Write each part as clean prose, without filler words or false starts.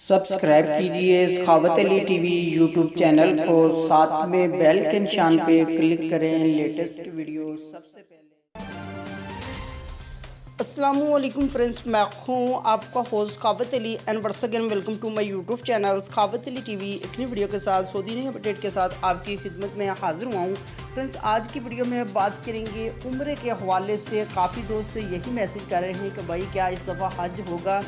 Subscribe कीजिए सखावत Ali TV YouTube channel को, साथ में बेल के निशान पे क्लिक करें लेटेस्ट वीडियो सबसे पहले। अस्सलाम वालेकुम फ्रेंड्स, मैं हूँ आपका host Sakhawat Ali and once again welcome to my YouTube channel Sakhawat Ali TV. एक नई वीडियो के साथ सऊदी नई अपडेट के साथ आपकी खिदमत में हाजिर हुआ हूँ। फ्रेंड्स, आज की वीडियो में बात करेंगे उम्रे के हवाले से। काफ़ी दोस्त यही मैसेज कर रहे हैं कि भाई क्या इस दफ़ा हज होगा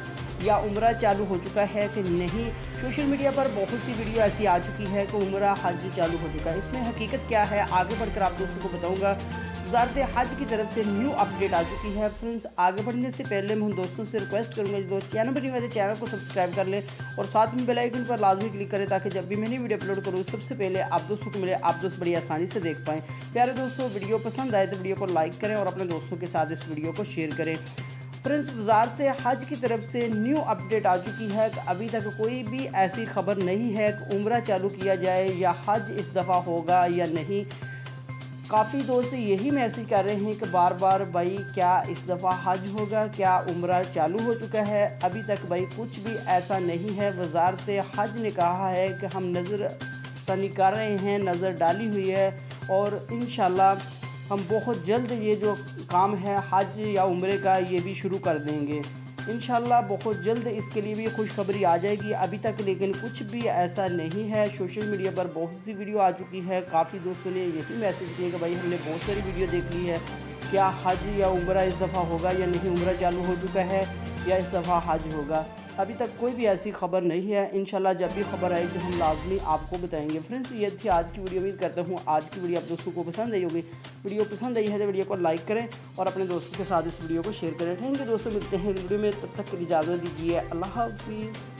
या उम्रा चालू हो चुका है कि नहीं। सोशल मीडिया पर बहुत सी वीडियो ऐसी आ चुकी है कि उम्रा हज चालू हो चुका है। इसमें हकीकत क्या है आगे बढ़कर आप दोस्तों को बताऊंगा। वज़ारत हज की तरफ से न्यू अपडेट आ चुकी है। फ्रेंड्स, आगे बढ़ने से पहले मैं उन दोस्तों से रिक्वेस्ट करूंगा जो चैनल पर नहीं हुए चैनल को सब्सक्राइब कर लें और साथ में बेल आइकन पर लाजमी क्लिक करें ताकि जब भी मैंने वीडियो अपलोड करूँ सबसे पहले आप दोस्तों को मिले, आप दोस्त बड़ी आसानी से देख पाएँ। प्यारे दोस्तों, वीडियो पसंद आए तो वीडियो को लाइक करें और अपने दोस्तों के साथ इस वीडियो को शेयर करें। फ्रेंड्स, वज़ारत हज की तरफ से न्यू अपडेट आ चुकी है कि अभी तक कोई भी ऐसी खबर नहीं है कि उम्रा चालू किया जाए या हज इस दफ़ा होगा या नहीं। काफ़ी दोस्त यही मैसेज कर रहे हैं कि बार बार भाई क्या इस दफ़ा हज होगा, क्या उम्रा चालू हो चुका है। अभी तक भाई कुछ भी ऐसा नहीं है। वज़ारत हज ने कहा है कि हम नज़र षानी कर रहे हैं, नज़र डाली हुई है और इंशाल्लाह हम बहुत जल्द ये जो काम है हज या उम्रे का ये भी शुरू कर देंगे इंशाल्लाह। बहुत जल्द इसके लिए भी खुशखबरी आ जाएगी। अभी तक लेकिन कुछ भी ऐसा नहीं है। सोशल मीडिया पर बहुत सी वीडियो आ चुकी है। काफ़ी दोस्तों ने यही मैसेज किया कि भाई हमने बहुत सारी वीडियो देख ली है, क्या हज या उम्रा इस दफ़ा होगा या नहीं, उम्रा चालू हो चुका है या इस दफ़ा हज होगा। अभी तक कोई भी ऐसी खबर नहीं है। इंशाल्लाह जब भी खबर आएगी हम लाजमी आपको बताएंगे। फ्रेंड्स, ये थी आज की वीडियो। उम्मीद करता हूँ आज की वीडियो आप दोस्तों को पसंद आई होगी। वीडियो पसंद आई है तो वीडियो को लाइक करें और अपने दोस्तों के साथ इस वीडियो को शेयर करें। थैंक यू दोस्तों, मिलते हैं वीडियो में, तब तक के लिए इजाज़त दीजिए। अल्लाह हाफ़िज़।